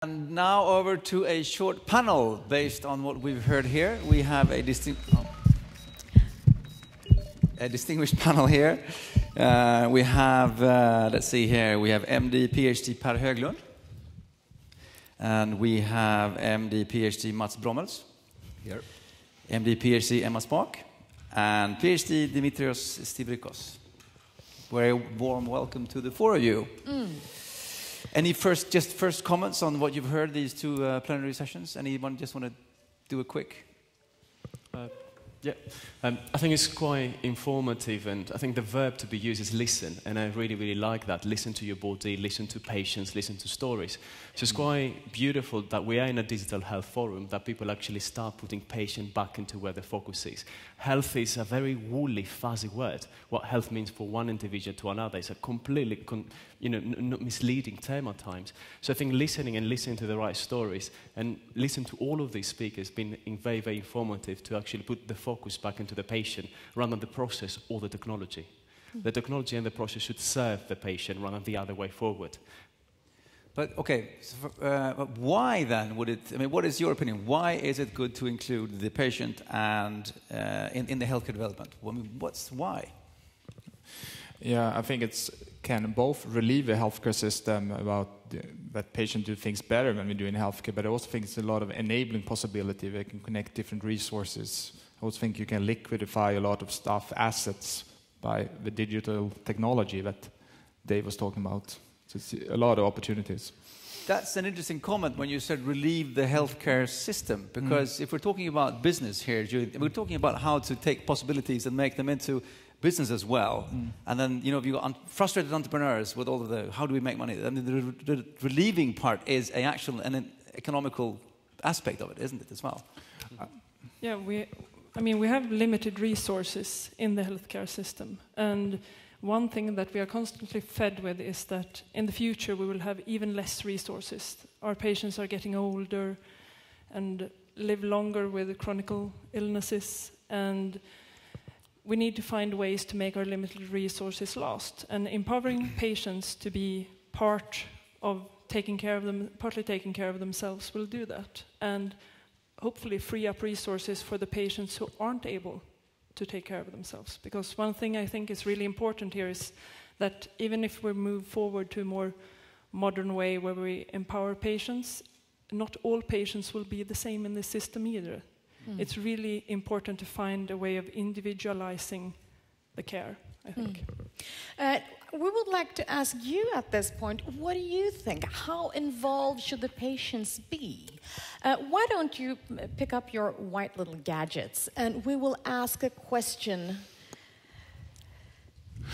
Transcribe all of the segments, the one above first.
And now over to a short panel based on what we've heard here. We have a distinguished panel here. We have, let's see here, we have MD, PhD Pär Höglund. And we have MD, PhD Mats Brommels. Here. MD, PhD Emma Spak. And PhD Dimitrios Tsivrikos. Very warm welcome to the four of you. Any first comments on what you've heard these two plenary sessions? Anyone just want to do a quick? Yeah, I think it's quite informative, and I think the verb to be used is listen, and I really, really like that. Listen to your body, listen to patients, listen to stories. So it's quite beautiful that we are in a digital health forum, that people actually start putting patient back into where the focus is. Health is a very woolly, fuzzy word. What health means for one individual to another is a completely misleading term at times. So I think listening to the right stories and listen to all of these speakers has been very, very informative to actually put the focus back into the patient rather than the process or the technology. The technology and the process should serve the patient rather than the other way forward. But okay, so why then would it? I mean, what is your opinion? Why is it good to include the patient and in the healthcare development? I mean, why? Yeah, I think it can both relieve the healthcare system about that patient do things better when we do in healthcare, but I also think it's a lot of enabling possibility. They can connect different resources. I also think you can liquidify a lot of stuff, assets, by the digital technology that Dave was talking about. So it's a lot of opportunities. That's an interesting comment when you said relieve the healthcare system, because if we're talking about business here, we're talking about how to take possibilities and make them into business as well. And then, you know, if you've got frustrated entrepreneurs with all of the, how do we make money? I mean, the relieving part is an actual and an economical aspect of it, isn't it, as well? Yeah, we have limited resources in the healthcare system. And one thing that we are constantly fed with is that in the future we will have even less resources. Our patients are getting older and live longer with chronic illnesses, and we need to find ways to make our limited resources last. And empowering patients to be part of taking care of them, partly taking care of themselves, will do that. And hopefully free up resources for the patients who aren't able to take care of themselves. Because one thing I think is really important here is that even if we move forward to a more modern way where we empower patients, not all patients will be the same in the system either. It's really important to find a way of individualizing the care, I think. We would like to ask you at this point, what do you think? How involved should the patients be? Why don't you pick up your white little gadgets and we will ask a question.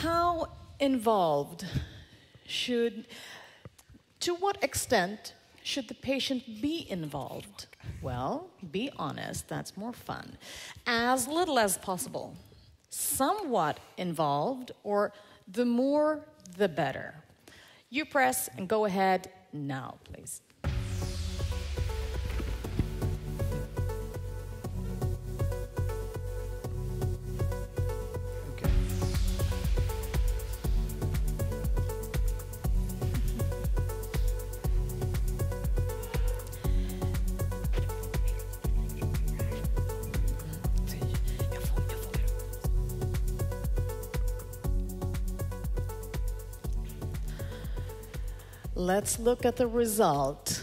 How involved to what extent should the patient be involved? Well, be honest, that's more fun. As little as possible. Somewhat involved, or the more, the better. You press and go ahead now, please. Let's look at the result.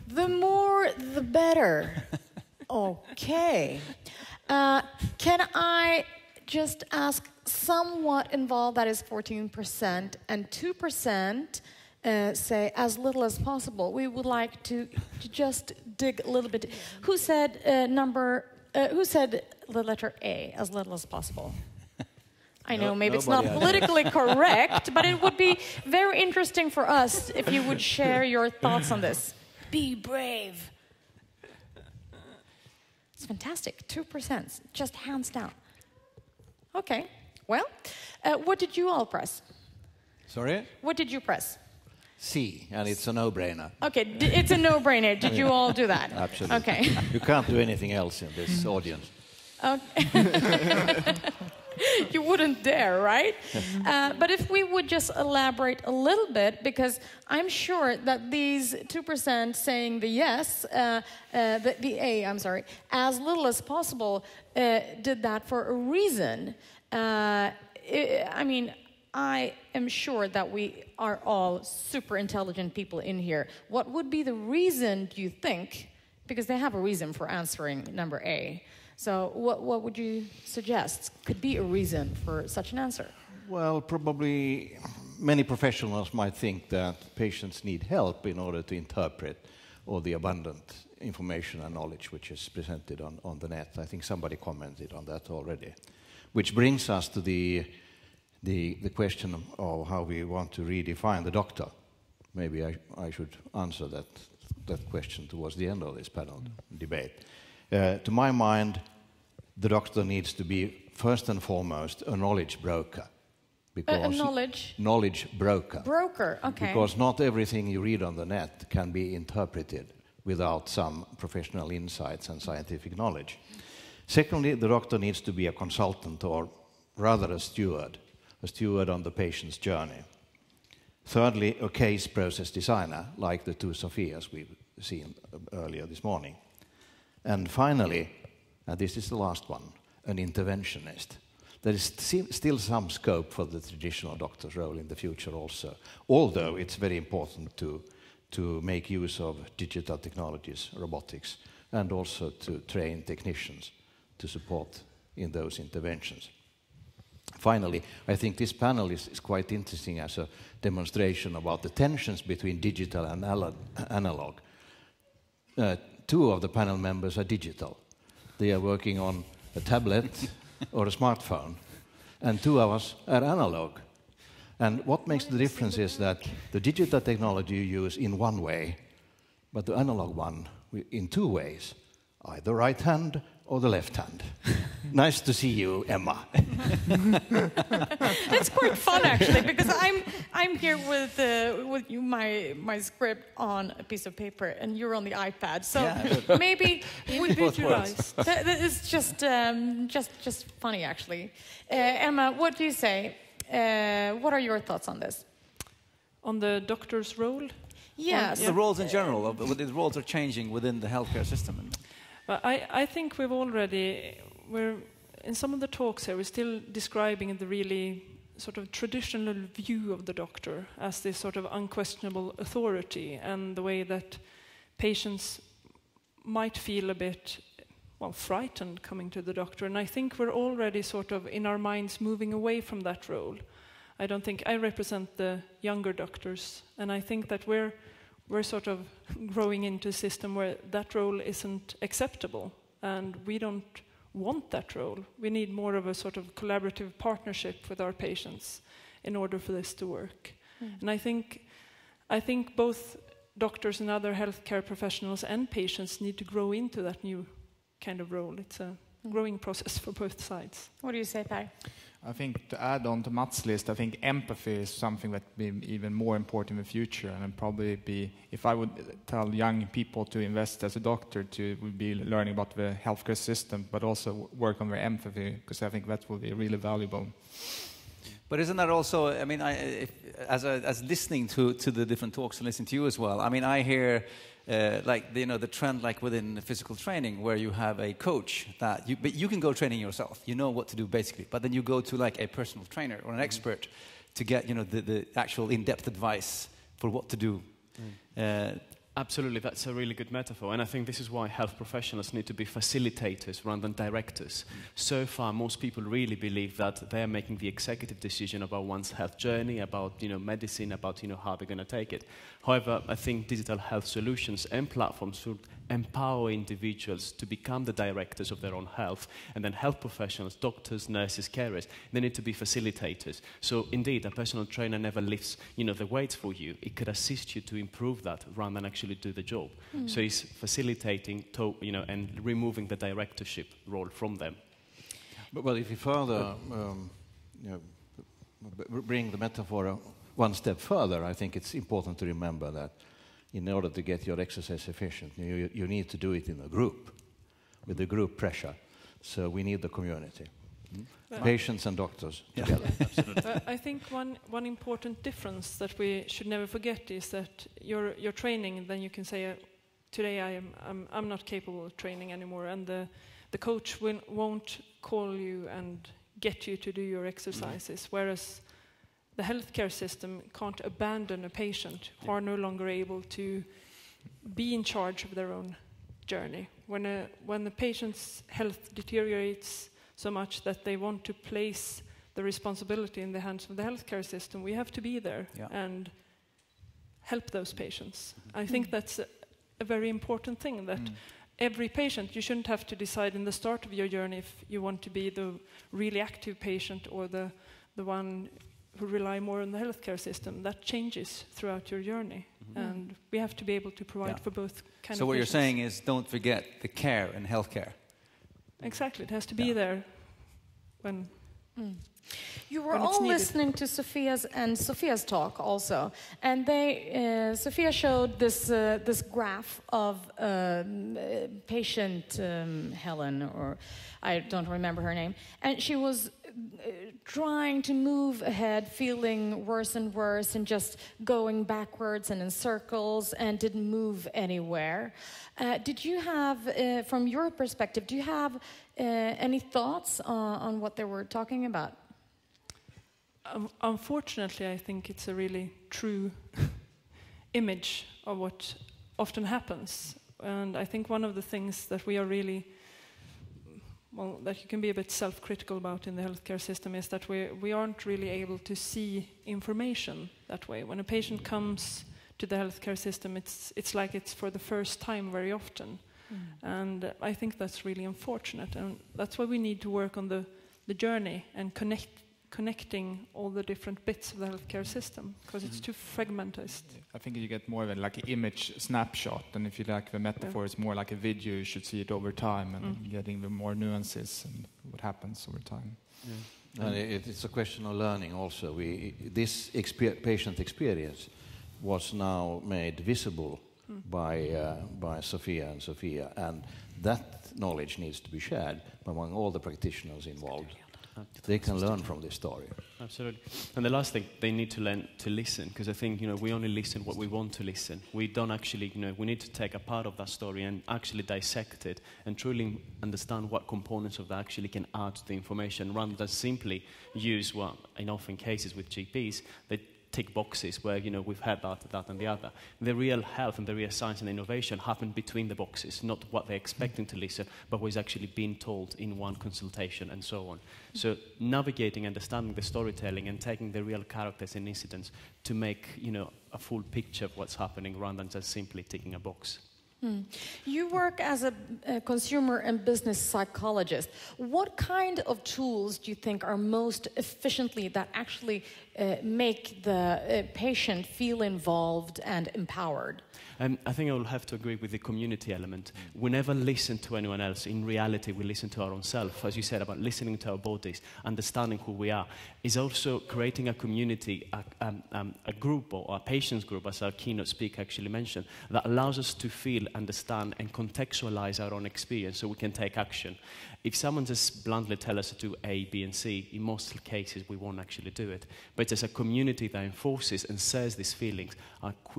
The more, the better. Okay. Can I just ask somewhat involved, that is 14%, and 2% say as little as possible? We would like to just dig a little bit. Who said who said the letter A, as little as possible? I know, maybe it's not politically correct, but it would be very interesting for us if you would share your thoughts on this. Be brave. It's fantastic. 2%, just hands down. Okay, well, what did you all press? Sorry? What did you press? C, and it's a no-brainer. Okay, it's a no-brainer. Did you all do that? Absolutely. Okay. You can't do anything else in this audience. Okay. You wouldn't dare, right? But if we would just elaborate a little bit, because I'm sure that these 2% saying the yes, the A, I'm sorry, as little as possible, did that for a reason. I mean, I am sure that we are all super intelligent people in here. What would be the reason, do you think? Because they have a reason for answering number A. So what would you suggest could be a reason for such an answer? Well, probably many professionals might think that patients need help in order to interpret all the abundant information and knowledge which is presented on the net. I think somebody commented on that already. Which brings us to the question of how we want to redefine the doctor. Maybe I should answer that question towards the end of this panel debate. To my mind, the doctor needs to be first and foremost a knowledge broker. A knowledge? Knowledge broker. Broker, okay. Because not everything you read on the net can be interpreted without some professional insights and scientific knowledge. Secondly, the doctor needs to be a consultant, or rather a steward on the patient's journey. Thirdly, a case process designer, like the two Sophias we've seen earlier this morning. And finally, and this is the last one, an interventionist. There is still some scope for the traditional doctor's role in the future also, although it's very important to make use of digital technologies, robotics, and also to train technicians to support in those interventions. Finally, I think this panel is quite interesting as a demonstration about the tensions between digital and analog. Two of the panel members are digital. They are working on a tablet or a smartphone, and two of us are analog. And what makes the difference is that the digital technology you use in one way, but the analog one in two ways, either right hand or the left hand. Nice to see you, Emma. It's quite fun, actually, because I'm here with you, my script on a piece of paper, and you're on the iPad. So yeah. Maybe we visualize. It's just funny, actually. Emma, what do you say? What are your thoughts on this? On the doctor's role? Yes. The roles in general, the roles are changing within the healthcare system. But I think we're in some of the talks here, we're still describing the really sort of traditional view of the doctor as this sort of unquestionable authority, and the way that patients might feel a bit, well, frightened coming to the doctor. And I think we're already sort of in our minds moving away from that role. I don't think I represent the younger doctors, and I think that we're sort of growing into a system where that role isn't acceptable, and we don't want that role. We need more of a sort of collaborative partnership with our patients in order for this to work. And I think both doctors and other healthcare professionals and patients need to grow into that new kind of role. It's a growing process for both sides. What do you say, Pär? I think to add on to Mats' list, I think empathy is something that will be even more important in the future, and probably be, if I would tell young people to invest as a doctor, would be learning about the healthcare system, but also work on their empathy, because I think that will be really valuable. But isn't that also, I mean, as listening to the different talks and listening to you as well, I mean, I hear the trend like within physical training, where you have a coach but you can go training yourself, you know what to do basically, but then you go to like a personal trainer or an expert to get the actual in-depth advice for what to do. Absolutely, that's a really good metaphor, and I think this is why health professionals need to be facilitators rather than directors. So far, most people really believe that they're making the executive decision about one's health journey, about medicine, about how they're going to take it. However, I think digital health solutions and platforms should empower individuals to become the directors of their own health, and then health professionals, doctors, nurses, carers, they need to be facilitators. So indeed, a personal trainer never lifts the weights for you. It could assist you to improve that rather than actually do the job. So it's facilitating and removing the directorship role from them. But if you further bring the metaphor one step further, I think it's important to remember that in order to get your exercise efficient, you need to do it in a group, with the group pressure. So we need the community. Patients and doctors together. I think one important difference that we should never forget is that your training, then you can say, today I'm not capable of training anymore, and the coach won't call you and get you to do your exercises, whereas the healthcare system can't abandon a patient who are no longer able to be in charge of their own journey. When the patient's health deteriorates so much that they want to place the responsibility in the hands of the healthcare system, we have to be there and help those patients. I think that's a very important thing, that every patient, you shouldn't have to decide in the start of your journey if you want to be the really active patient or the one who rely more on the healthcare system. That changes throughout your journey, and we have to be able to provide for both kind of So what patients. you're saying is, don't forget the care in healthcare. Exactly, it has to be there when. You were when it's all needed. listening to Sophia's talk also, and Sophia showed this graph of patient Helen, or I don't remember her name, and she was trying to move ahead, feeling worse and worse, and just going backwards and in circles, and didn't move anywhere. Did you have, from your perspective, do you have any thoughts on what they were talking about? Unfortunately, I think it's a really true image of what often happens. And I think one of the things that we are really, that you can be a bit self-critical about in the healthcare system is that we aren't really able to see information that way. When a patient comes to the healthcare system, it's like it's for the first time very often. And I think that's really unfortunate. And that's why we need to work on the journey and connecting all the different bits of the healthcare system, because it's too fragmented. I think you get more of an image snapshot, and if you like the metaphor, it's more like a video. You should see it over time and getting the more nuances and what happens over time. And it's a question of learning also. This patient experience was now made visible by Sophia, and that knowledge needs to be shared among all the practitioners involved. They can learn from this story. Absolutely. And the last thing, they need to learn to listen, because I think, we only listen what we want to listen. We don't actually, we need to take a part of that story and actually dissect it and truly understand what components of that actually can add to the information, rather than simply use, in often cases with GPs, they tick boxes where, we've had that and the other. The real health and the real science and innovation happen between the boxes, not what they're expecting to listen, but what is actually being told in one consultation and so on. So navigating, understanding the storytelling and taking the real characters and incidents to make, a full picture of what's happening rather than just simply ticking a box. You work as a consumer and business psychologist. What kind of tools do you think are most efficiently that actually make the patient feel involved and empowered? I think I will have to agree with the community element. We never listen to anyone else. In reality, we listen to our own self. As you said, about listening to our bodies, understanding who we are, is also creating a community, a group or a patients group, as our keynote speaker actually mentioned, that allows us to feel, understand, and contextualize our own experience so we can take action. If someone just bluntly tells us to do A, B, and C, in most cases we won't actually do it. But as a community that enforces and says these feelings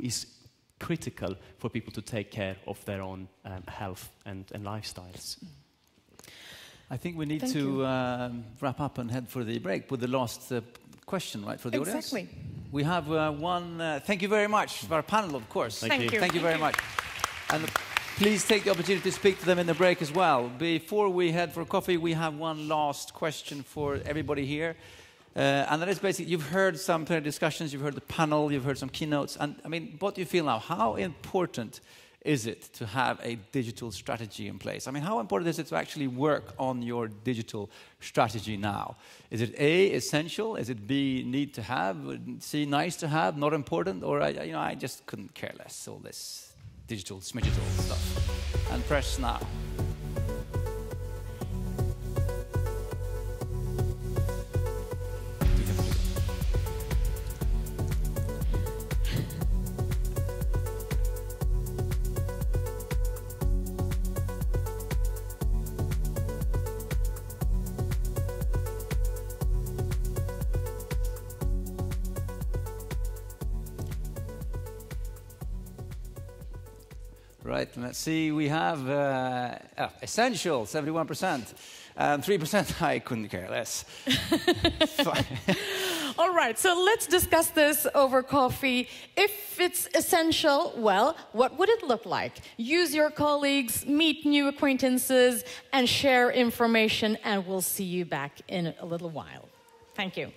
is critical for people to take care of their own health and lifestyles. I think we need to wrap up and head for the break with the last question, right, for the audience? Exactly. We have one. Thank you very much for our panel, of course. Thank you. Thank you very much. And please take the opportunity to speak to them in the break as well. Before we head for coffee, we have one last question for everybody here. And that is basically, you've heard some discussions, you've heard the panel, you've heard some keynotes. And I mean, what do you feel now? How important is it to have a digital strategy in place? I mean, how important is it to actually work on your digital strategy now? Is it A, essential? Is it B, need to have? C, nice to have, not important? Or, I just couldn't care less, all this digital, smigital stuff. And press now. Right, let's see, we have essential, 71%, and 3% I couldn't care less. All right, so let's discuss this over coffee. If it's essential, well, what would it look like? Use your colleagues, meet new acquaintances, and share information, and we'll see you back in a little while. Thank you.